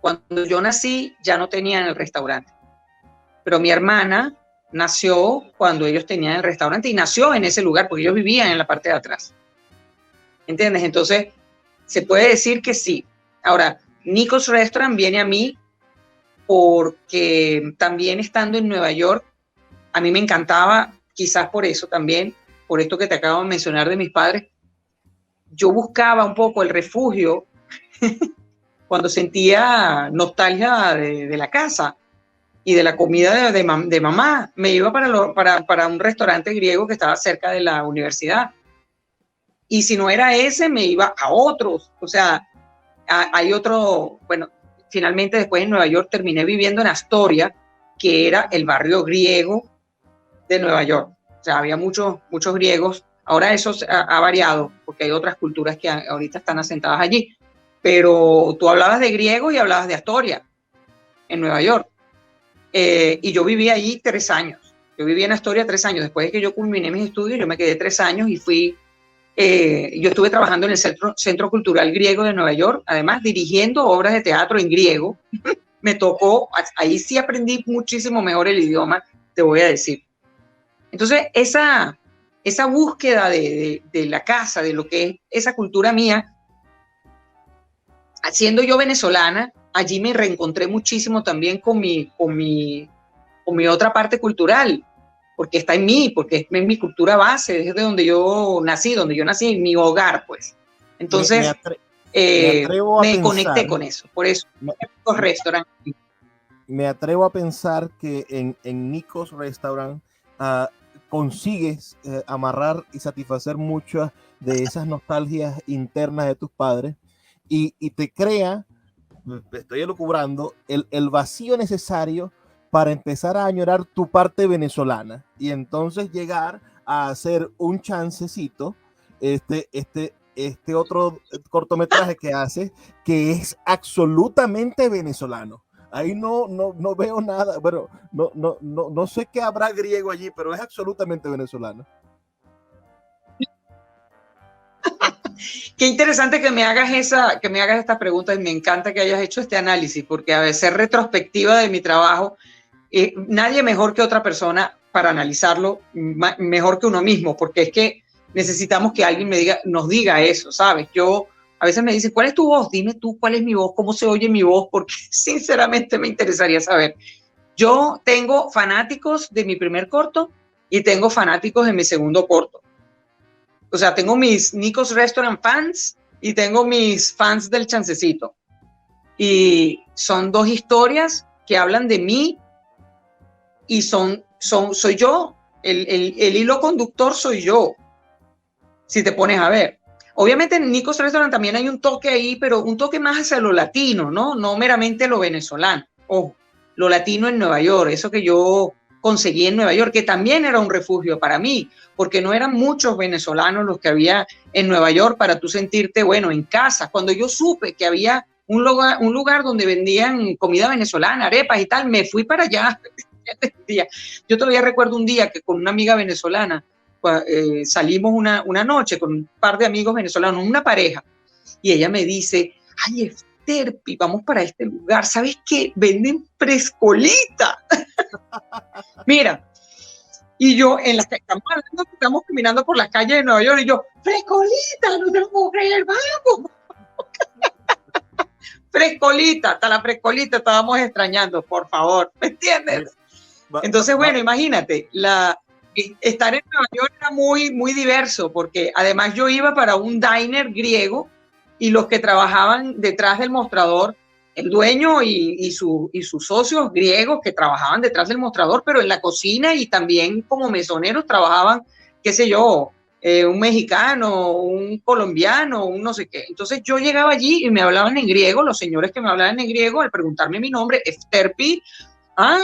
Cuando yo nací, ya no tenían el restaurante. Pero mi hermana nació cuando ellos tenían el restaurante y nació en ese lugar, porque ellos vivían en la parte de atrás. ¿Entiendes? Entonces, se puede decir que sí. Ahora, Nico's Restaurant viene a mí porque también estando en Nueva York, a mí me encantaba, quizás por eso también, por esto que te acabo de mencionar de mis padres, yo buscaba un poco el refugio cuando sentía nostalgia de la casa y de la comida de mamá. Me iba para un restaurante griego que estaba cerca de la universidad. Y si no era ese, me iba a otros. O sea, hay otro, bueno, finalmente después en Nueva York terminé viviendo en Astoria, que era el barrio griego de Nueva York. O sea, había muchos griegos. Ahora eso ha variado, porque hay otras culturas que ahorita están asentadas allí. Pero tú hablabas de griego y hablabas de Astoria, en Nueva York. Y yo viví allí 3 años. Yo viví en Astoria 3 años. Después de que yo culminé mis estudios, yo me quedé 3 años y yo estuve trabajando en el Centro Cultural Griego de Nueva York, además dirigiendo obras de teatro en griego. Me tocó, ahí sí aprendí muchísimo mejor el idioma, te voy a decir. Entonces, esa búsqueda de la casa, de lo que es esa cultura mía, siendo yo venezolana, allí me reencontré muchísimo también con mi otra parte cultural, porque está en mí, porque es mi cultura base, es de donde yo nací, en mi hogar, pues. Entonces, me conecté con eso, por eso, Nico's Restaurant. Me atrevo a pensar que en Nico's Restaurant consigues amarrar y satisfacer muchas de esas nostalgias internas de tus padres y te crea, estoy elucubrando, el vacío necesario para empezar a añorar tu parte venezolana y entonces llegar a hacer un chancecito, este otro cortometraje que haces, que es absolutamente venezolano. Ahí no veo nada, bueno, no sé qué habrá griego allí, pero es absolutamente venezolano. Qué interesante que me hagas esta pregunta y me encanta que hayas hecho este análisis, porque a veces retrospectiva de mi trabajo, nadie mejor que otra persona para analizarlo, mejor que uno mismo, porque es que necesitamos que alguien nos diga eso, ¿sabes? A veces me dicen, ¿cuál es tu voz? Dime tú, ¿cuál es mi voz? ¿Cómo se oye mi voz? Porque sinceramente me interesaría saber. Yo tengo fanáticos de mi primer corto y tengo fanáticos de mi segundo corto. O sea, tengo mis Nico's Restaurant fans y tengo mis fans del chancecito. Y son 2 historias que hablan de mí y soy yo. El hilo conductor soy yo, si te pones a ver. Obviamente en Nico's Restaurant también hay un toque ahí, pero un toque más hacia lo latino, ¿no? No meramente lo venezolano. Ojo, lo latino en Nueva York, eso que yo conseguí en Nueva York, que también era un refugio para mí, porque no eran muchos venezolanos los que había en Nueva York para tú sentirte, bueno, en casa. Cuando yo supe que había un lugar donde vendían comida venezolana, arepas y tal, me fui para allá. Yo todavía recuerdo un día que con una amiga venezolana salimos una noche con un par de amigos venezolanos, una pareja, y ella me dice, ay, Terpi, vamos para este lugar, ¿sabes qué? Venden frescolita. Mira, Y yo, estamos caminando por las calles de Nueva York, y yo, Frescolita, no te lo puedo creer, vamos. Frescolita, hasta la Frescolita estábamos extrañando, por favor, ¿me entiendes? Entonces, bueno, imagínate, estar en Nueva York era muy, muy diverso, porque además yo iba para un diner griego y los que trabajaban detrás del mostrador, el dueño y sus socios griegos que trabajaban detrás del mostrador, pero en la cocina y también como mesoneros trabajaban, qué sé yo, un mexicano, un colombiano, un no sé qué. Entonces yo llegaba allí y me hablaban en griego, los señores que me hablaban en griego, al preguntarme mi nombre, Efterpi,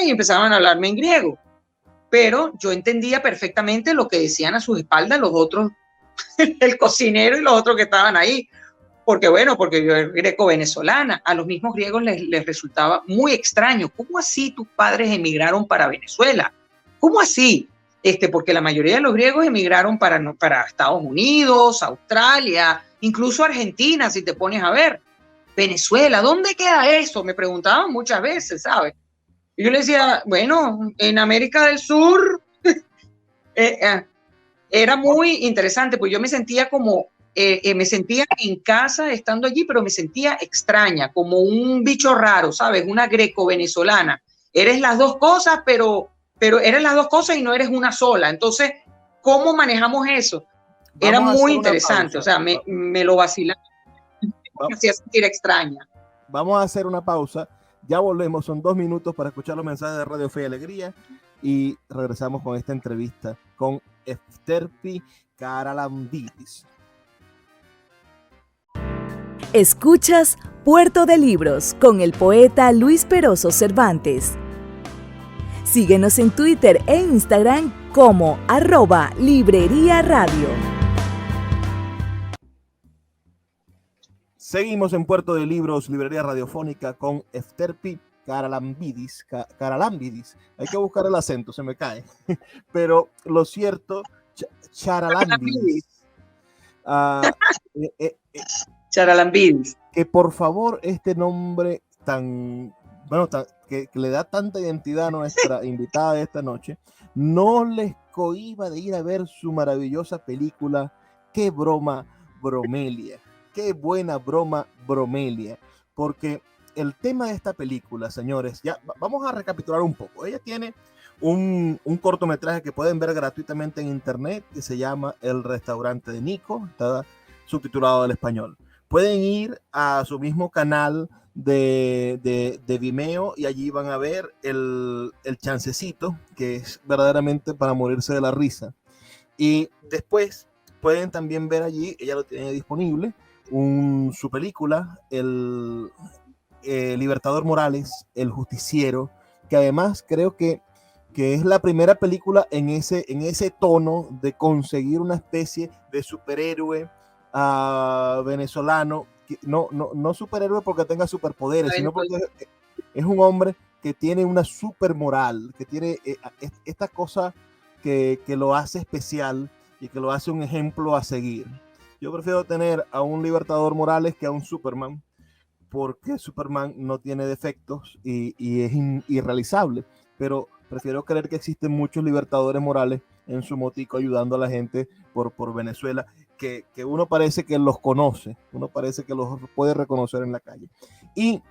y empezaban a hablarme en griego. Pero yo entendía perfectamente lo que decían a sus espaldas los otros, el cocinero y los otros que estaban ahí. Porque yo era greco-venezolana, a los mismos griegos les resultaba muy extraño. ¿Cómo así tus padres emigraron para Venezuela? ¿Cómo así? Porque la mayoría de los griegos emigraron para Estados Unidos, Australia, incluso Argentina, si te pones a ver. Venezuela, ¿dónde queda eso? Me preguntaban muchas veces, ¿sabes? Y yo les decía, bueno, en América del Sur. Era muy interesante, pues yo me sentía me sentía en casa estando allí, pero me sentía extraña, como un bicho raro, ¿sabes? Una greco-venezolana. Eres las dos cosas, pero eres las dos cosas y no eres una sola. Entonces, ¿cómo manejamos eso? Era muy interesante, o sea, me lo vacilaba, me hacía sentir extraña. Vamos a hacer una pausa, ya volvemos, son 2 minutos para escuchar los mensajes de Radio Fe y Alegría y regresamos con esta entrevista con Efterpi Karalambidis. Escuchas Puerto de Libros con el poeta Luis Peroso Cervantes. Síguenos en Twitter e Instagram como @Librería Radio. Seguimos en Puerto de Libros, Librería Radiofónica con Efterpi Karalambidis. Hay que buscar el acento, se me cae. Pero lo cierto, Charalambidis. Charalambidis. Que por favor este nombre que le da tanta identidad a nuestra invitada de esta noche, no les cohíba de ir a ver su maravillosa película Qué broma, Bromelia. Qué buena broma, Bromelia. Porque el tema de esta película, señores, ya vamos a recapitular un poco. Ella tiene un cortometraje que pueden ver gratuitamente en internet que se llama El restaurante de Nico, está subtitulado al español. Pueden ir a su mismo canal de Vimeo y allí van a ver el chancecito, que es verdaderamente para morirse de la risa. Y después pueden también ver allí, ella lo tiene disponible, su película, el Libertador Morales, El Justiciero, que además creo que es la primera película en ese tono de conseguir una especie de superhéroe venezolano, no superhéroe porque tenga superpoderes, sino porque es un hombre que tiene una super moral, que tiene esta cosa que lo hace especial y que lo hace un ejemplo a seguir. Yo prefiero tener a un Libertador Morales que a un Superman, porque Superman no tiene defectos y es irrealizable, pero prefiero creer que existen muchos libertadores morales en su motico ayudando a la gente por Venezuela, que uno parece que los conoce, uno parece que los puede reconocer en la calle. Y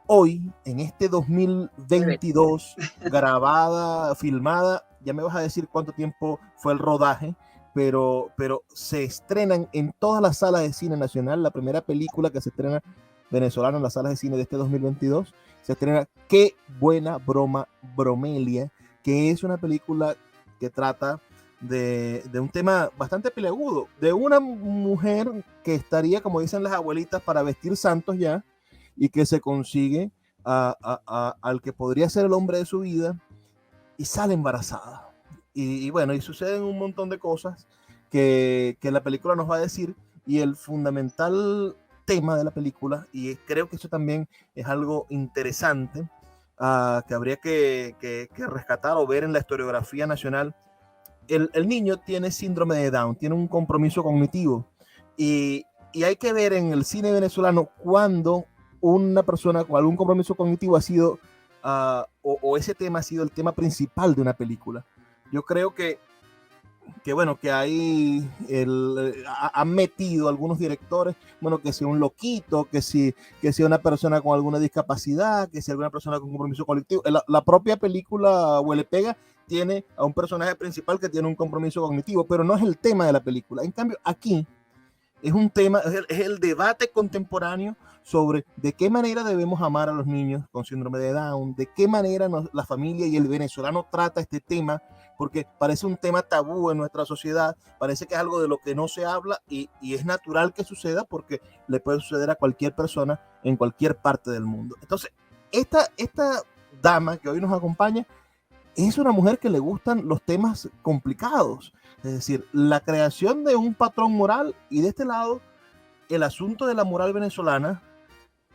hoy, en este 2022, grabada, filmada, ya me vas a decir cuánto tiempo fue el rodaje, pero se estrenan en todas las salas de cine nacional, la primera película que se estrena venezolana en las salas de cine de este 2022, se estrena Qué buena broma, Bromelia, que es una película que trata de un tema bastante peleagudo, de una mujer que estaría, como dicen las abuelitas, para vestir santos ya, y que se consigue al que podría ser el hombre de su vida, y sale embarazada. Y bueno, y suceden un montón de cosas que la película nos va a decir, y el fundamental tema de la película, y creo que eso también es algo interesante, que habría que rescatar o ver en la historiografía nacional. El niño tiene síndrome de Down, tiene un compromiso cognitivo, y hay que ver en el cine venezolano cuando una persona con algún compromiso cognitivo ha sido, o ese tema ha sido el tema principal de una película. Yo creo que bueno, que hay han metido algunos directores, bueno, que sea un loquito, que sea una persona con alguna discapacidad, que sea alguna persona con compromiso colectivo. La propia película Huele Pega tiene a un personaje principal que tiene un compromiso cognitivo, pero no es el tema de la película. En cambio, aquí es un tema, es el debate contemporáneo sobre de qué manera debemos amar a los niños con síndrome de Down, de qué manera la familia y el venezolano trata este tema, porque parece un tema tabú en nuestra sociedad, parece que es algo de lo que no se habla y es natural que suceda porque le puede suceder a cualquier persona en cualquier parte del mundo. Entonces, esta dama que hoy nos acompaña es una mujer que le gustan los temas complicados, es decir, la creación de un patrón moral y de este lado el asunto de la moral venezolana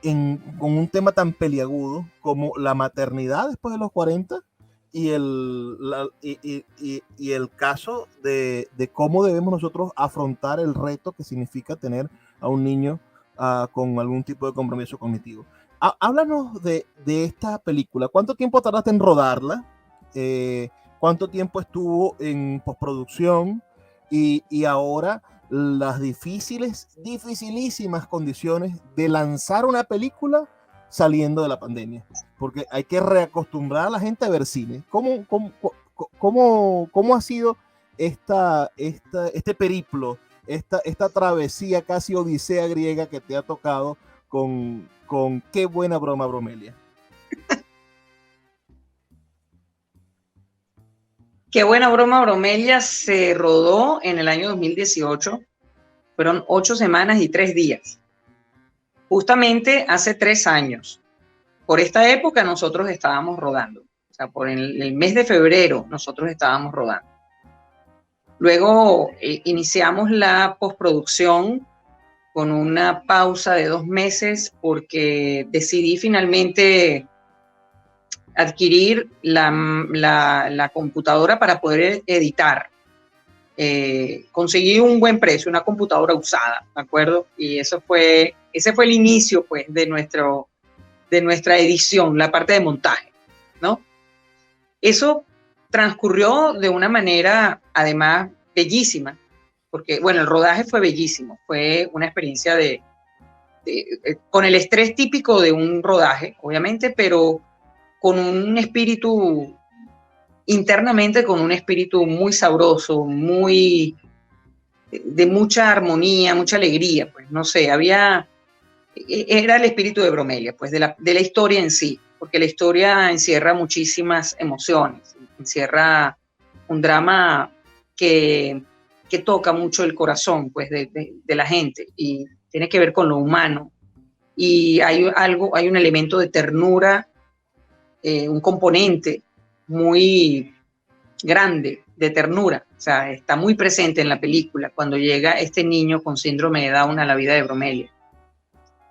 con un tema tan peliagudo como la maternidad después de los 40 y el caso de cómo debemos nosotros afrontar el reto que significa tener a un niño con algún tipo de compromiso cognitivo. Háblanos de esta película. ¿Cuánto tiempo tardaste en rodarla? ¿Cuánto tiempo estuvo en postproducción? Y ahora las dificilísimas condiciones de lanzar una película saliendo de la pandemia, porque hay que reacostumbrar a la gente a ver cine. ¿Cómo ha sido este periplo, esta travesía casi odisea griega que te ha tocado con Qué buena broma, Bromelia? Qué buena broma, Bromelia se rodó en el año 2018. Fueron 8 semanas y 3 días. Justamente hace 3 años. Por esta época nosotros estábamos rodando. O sea, por el mes de febrero nosotros estábamos rodando. Luego iniciamos la postproducción con una pausa de 2 meses porque decidí finalmente adquirir la computadora para poder editar. Conseguí un buen precio, una computadora usada, ¿de acuerdo? Y ese fue el inicio, pues, de nuestra edición, la parte de montaje, ¿no? Eso transcurrió de una manera, además, bellísima, porque, bueno, el rodaje fue bellísimo, fue una experiencia con el estrés típico de un rodaje, obviamente, pero con un espíritu, internamente con un espíritu muy sabroso, de mucha armonía, mucha alegría, pues, no sé, era el espíritu de Bromelia, pues, de la historia en sí, porque la historia encierra muchísimas emociones, encierra un drama que toca mucho el corazón, pues, de la gente, y tiene que ver con lo humano, y hay un elemento de ternura, un componente muy grande de ternura, o sea, está muy presente en la película cuando llega este niño con síndrome de Down a la vida de Bromelia,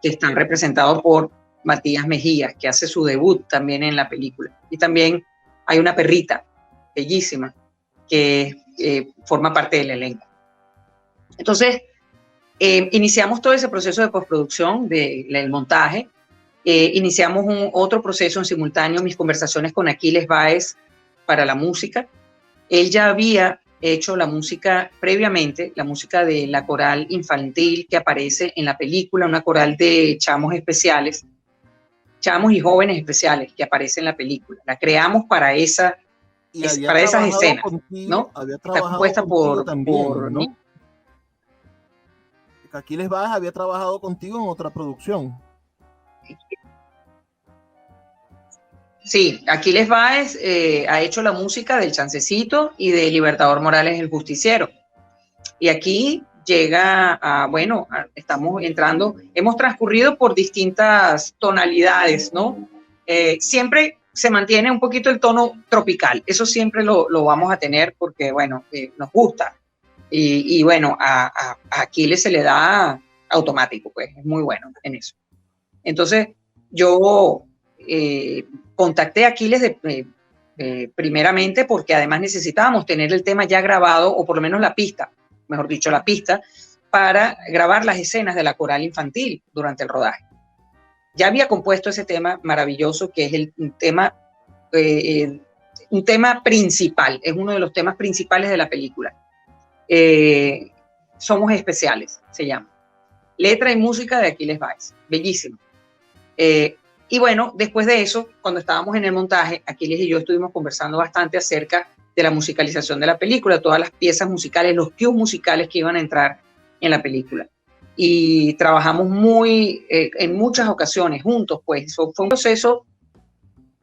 que están representados por Matías Mejías, que hace su debut también en la película. Y también hay una perrita bellísima que forma parte del elenco. Entonces, iniciamos todo ese proceso de postproducción, del montaje. Iniciamos otro proceso en simultáneo, mis conversaciones con Aquiles Báez para la música. Él ya había hecho la música previamente, la música de la coral infantil que aparece en la película, una coral de chamos especiales, chamos y jóvenes especiales que aparece en la película. La creamos para esas escenas, contigo, ¿no? Está compuesta por ¿no? Aquiles Báez había trabajado contigo en otra producción. Sí, Aquiles Báez ha hecho la música del Chancecito y de Libertador Morales el Justiciero. Y aquí llega estamos entrando, hemos transcurrido por distintas tonalidades, ¿no? Siempre se mantiene un poquito el tono tropical, eso siempre lo vamos a tener porque, bueno, nos gusta. Y bueno, a Aquiles se le da automático, pues, es muy bueno en eso. Entonces, yo contacté a Aquiles primeramente porque además necesitábamos tener el tema ya grabado, o por lo menos la pista, para grabar las escenas de la coral infantil durante el rodaje. Ya había compuesto ese tema maravilloso, que es el tema un tema principal, es uno de los temas principales de la película. Somos especiales, se llama. Letra y música de Aquiles Báez, bellísimo. Y bueno, después de eso, cuando estábamos en el montaje, Aquiles y yo estuvimos conversando bastante acerca de la musicalización de la película, todas las piezas musicales, los cues musicales que iban a entrar en la película. Y trabajamos en muchas ocasiones juntos, pues. Fue un proceso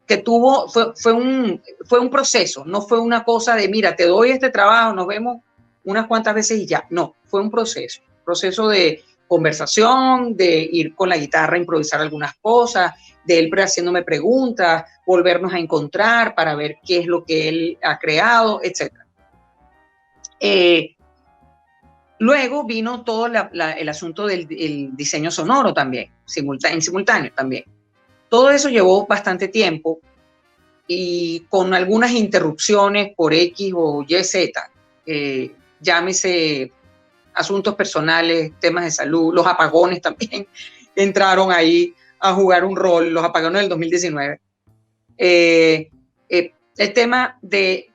que fue un proceso, no fue una cosa de, mira, te doy este trabajo, nos vemos unas cuantas veces y ya. No, fue un proceso de conversación, de ir con la guitarra a improvisar algunas cosas, de él haciéndome preguntas, volvernos a encontrar para ver qué es lo que él ha creado, etc. Luego vino todo el asunto del diseño sonoro también, en simultáneo también. Todo eso llevó bastante tiempo y con algunas interrupciones por X o Y, Z, llámese asuntos personales, temas de salud, los apagones también entraron ahí a jugar un rol, los apagones del 2019. El tema del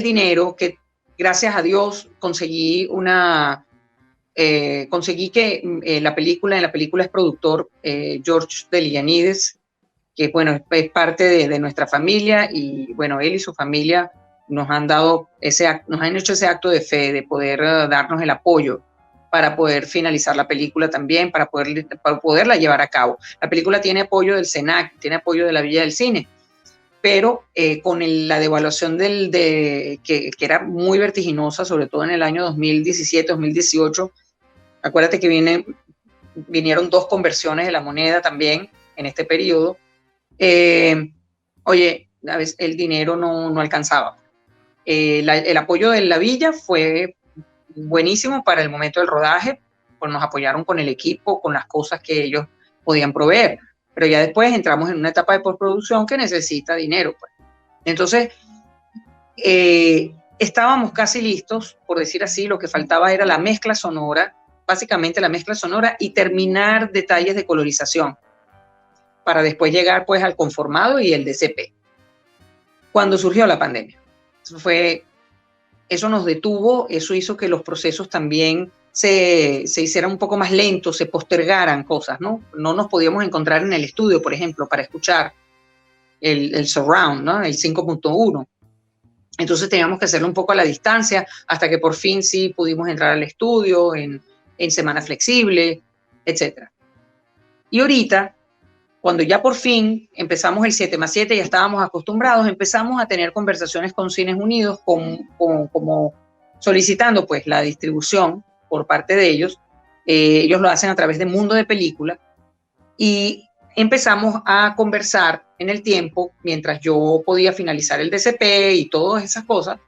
dinero, que gracias a Dios conseguí que en la película es productor George Delianides, que bueno, es parte de nuestra familia, y bueno, él y su familia nos han hecho ese acto de fe de poder darnos el apoyo para poder finalizar la película también, para poderla llevar a cabo. La película tiene apoyo del SENAC, tiene apoyo de la Villa del Cine, pero con la devaluación que era muy vertiginosa, sobre todo en el año 2017, 2018, acuérdate que vinieron 2 conversiones de la moneda también en este periodo. A veces el dinero no alcanzaba. El apoyo de la Villa fue buenísimo para el momento del rodaje, pues nos apoyaron con el equipo, con las cosas que ellos podían proveer, pero ya después entramos en una etapa de postproducción que necesita dinero, pues. Entonces, estábamos casi listos, por decir así, lo que faltaba era la mezcla sonora, básicamente la mezcla sonora, y terminar detalles de colorización, para después llegar pues al conformado y el DCP. Cuando surgió la pandemia, eso nos detuvo, eso hizo que los procesos también se hicieran un poco más lentos, se postergaran cosas, ¿no? No nos podíamos encontrar en el estudio, por ejemplo, para escuchar el surround, ¿no? El 5.1. Entonces teníamos que hacerlo un poco a la distancia, hasta que por fin sí pudimos entrar al estudio en semana flexible, etc. Y ahorita, cuando ya por fin empezamos el 7+7, ya estábamos acostumbrados, empezamos a tener conversaciones con Cines Unidos, como solicitando pues la distribución por parte de ellos. Ellos lo hacen a través de Mundo de Película, y empezamos a conversar en el tiempo, mientras yo podía finalizar el DCP y todas esas cosas,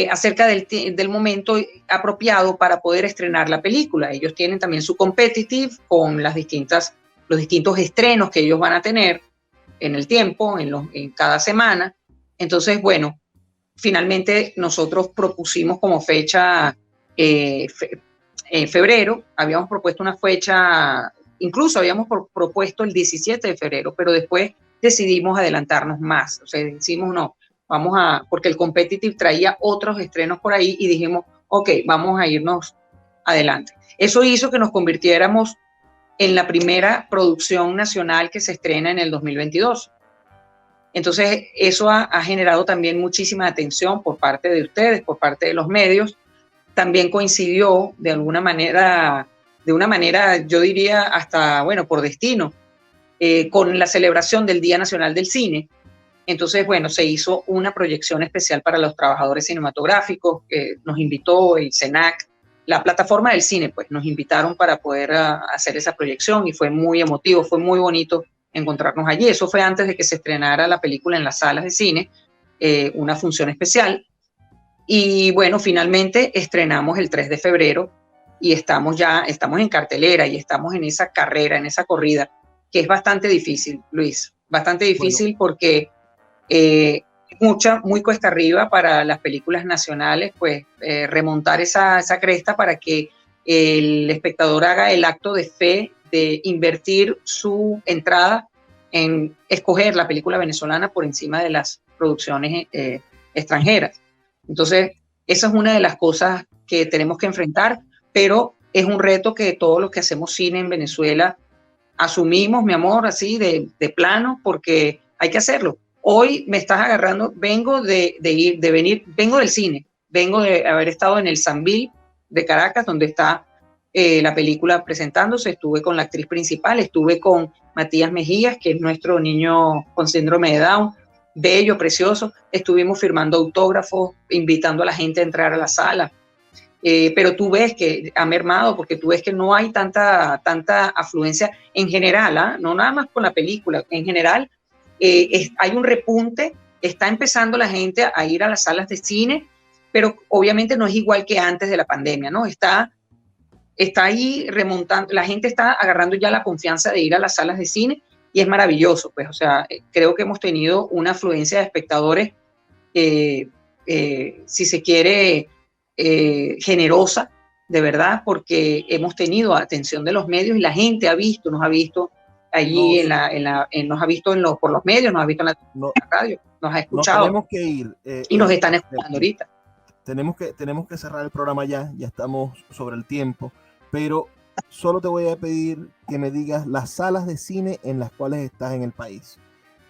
acerca del momento apropiado para poder estrenar la película. Ellos tienen también su competitive con los distintos estrenos que ellos van a tener en el tiempo, en cada semana. Entonces, bueno, finalmente nosotros propusimos como fecha febrero. Habíamos propuesto una fecha, incluso habíamos propuesto el 17 de febrero, pero después decidimos adelantarnos más. O sea, decimos no, porque el competitive traía otros estrenos por ahí, y dijimos, ok, vamos a irnos adelante. Eso hizo que nos convirtiéramos en la primera producción nacional que se estrena en el 2022. Entonces, eso ha generado también muchísima atención por parte de ustedes, por parte de los medios. También coincidió de una manera, yo diría hasta, bueno, por destino, con la celebración del Día Nacional del Cine. Entonces, bueno, se hizo una proyección especial para los trabajadores cinematográficos, nos invitó el SENAC, la plataforma del cine, pues nos invitaron para poder hacer esa proyección, y fue muy emotivo, fue muy bonito encontrarnos allí. Eso fue antes de que se estrenara la película en las salas de cine, una función especial. Y bueno, finalmente estrenamos el 3 de febrero y estamos en cartelera, y estamos en esa carrera, en esa corrida, que es bastante difícil, Luis, bastante difícil, bueno, porque muy cuesta arriba para las películas nacionales, pues remontar esa cresta para que el espectador haga el acto de fe de invertir su entrada en escoger la película venezolana por encima de las producciones extranjeras. Entonces, esa es una de las cosas que tenemos que enfrentar, pero es un reto que todos los que hacemos cine en Venezuela asumimos, mi amor, así de plano, porque hay que hacerlo. Hoy me estás agarrando, vengo vengo del cine, vengo de haber estado en el Sambil de Caracas, donde está la película presentándose. Estuve con la actriz principal, estuve con Matías Mejías, que es nuestro niño con síndrome de Down, bello, precioso. Estuvimos firmando autógrafos, invitando a la gente a entrar a la sala. Pero tú ves que ha mermado, porque tú ves que no hay tanta afluencia en general, no nada más con la película, en general hay un repunte, está empezando la gente a ir a las salas de cine, pero obviamente no es igual que antes de la pandemia, ¿no? Está ahí remontando, la gente está agarrando ya la confianza de ir a las salas de cine y es maravilloso, pues, o sea, creo que hemos tenido una afluencia de espectadores, si se quiere, generosa, de verdad, porque hemos tenido atención de los medios y la gente nos ha visto allí nos ha visto por los medios, nos ha visto en la radio, nos ha escuchado. Tenemos que ir. Y nos están escuchando ahorita. Tenemos que cerrar el programa ya estamos sobre el tiempo, pero solo te voy a pedir que me digas las salas de cine en las cuales estás en el país,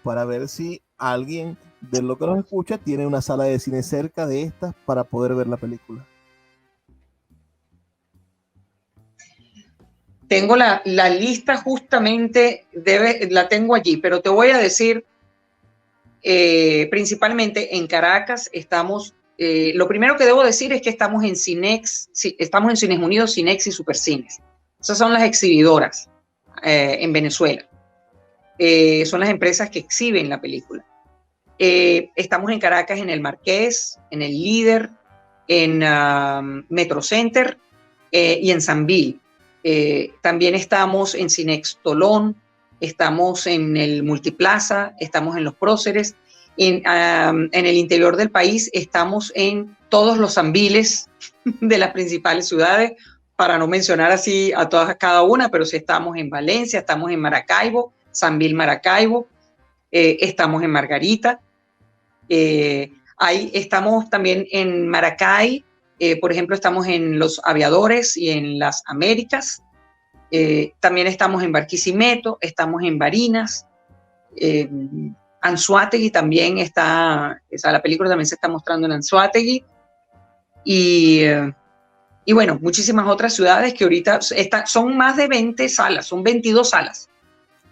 para ver si alguien de lo que nos escucha tiene una sala de cine cerca de estas para poder ver la película. Tengo la lista justamente, la tengo allí, pero te voy a decir, principalmente en Caracas estamos, lo primero que debo decir es que estamos en Cinex, estamos en Cines Unidos, Cinex y Supercines. Esas son las exhibidoras en Venezuela. Son las empresas que exhiben la película. Estamos en Caracas en el Marqués, en el Líder, en Metrocenter y en Sambil. También estamos en Cinex Tolón, estamos en el Multiplaza, estamos en los Próceres, en el interior del país estamos en todos los Sambiles de las principales ciudades, para no mencionar así a cada una, pero sí estamos en Valencia, estamos en Maracaibo, Sambil Maracaibo, estamos en Margarita, ahí estamos también en Maracay. Por ejemplo, estamos en Los Aviadores y en Las Américas. También estamos en Barquisimeto, estamos en Barinas. Anzoátegui también está, la película también se está mostrando en Anzoátegui. Y bueno, muchísimas otras ciudades que ahorita son más de 20 salas, son 22 salas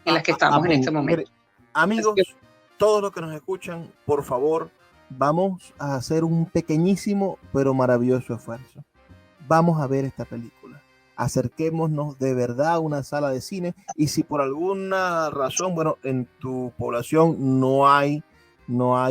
en las que estamos en este momento. Amigos, todos los que nos escuchan, por favor, vamos a hacer un pequeñísimo pero maravilloso esfuerzo. Vamos a ver esta película. Acerquémonos de verdad a una sala de cine, y si por alguna razón, bueno, en tu población no hay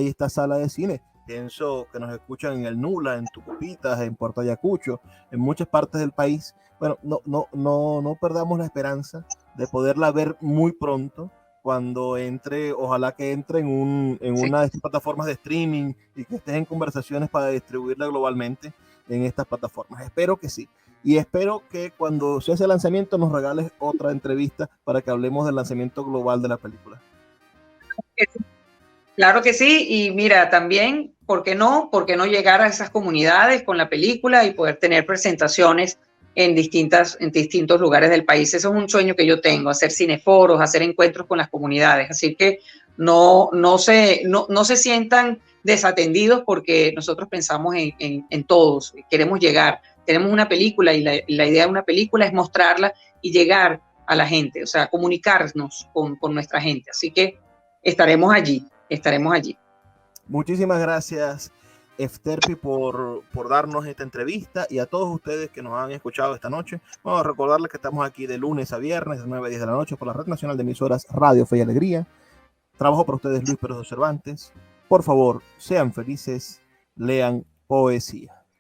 esta sala de cine, pienso que nos escuchan en el Nula, en Tucupitas, en Puerto Ayacucho, en muchas partes del país. Bueno, no perdamos la esperanza de poderla ver muy pronto, cuando entre, ojalá que entre en una de estas plataformas de streaming y que estés en conversaciones para distribuirla globalmente en estas plataformas. Espero que sí. Y espero que cuando se hace el lanzamiento nos regales otra entrevista para que hablemos del lanzamiento global de la película. Claro que sí. Y mira, también, ¿por qué no llegar a esas comunidades con la película y poder tener presentaciones en distintos lugares del país? Eso es un sueño que yo tengo, hacer cineforos, hacer encuentros con las comunidades. Así que no se sientan desatendidos, porque nosotros pensamos en todos, queremos llegar. Tenemos una película y la idea de una película es mostrarla y llegar a la gente, o sea, comunicarnos con nuestra gente. Así que estaremos allí. Muchísimas gracias, Efterpi, por darnos esta entrevista, y a todos ustedes que nos han escuchado esta noche. Vamos a recordarles que estamos aquí de lunes a viernes, de 9 a 10 de la noche, por la Red Nacional de Emisoras Radio Fe y Alegría. Trabajo para ustedes Luis Pérez Cervantes. Por favor, sean felices, lean poesía.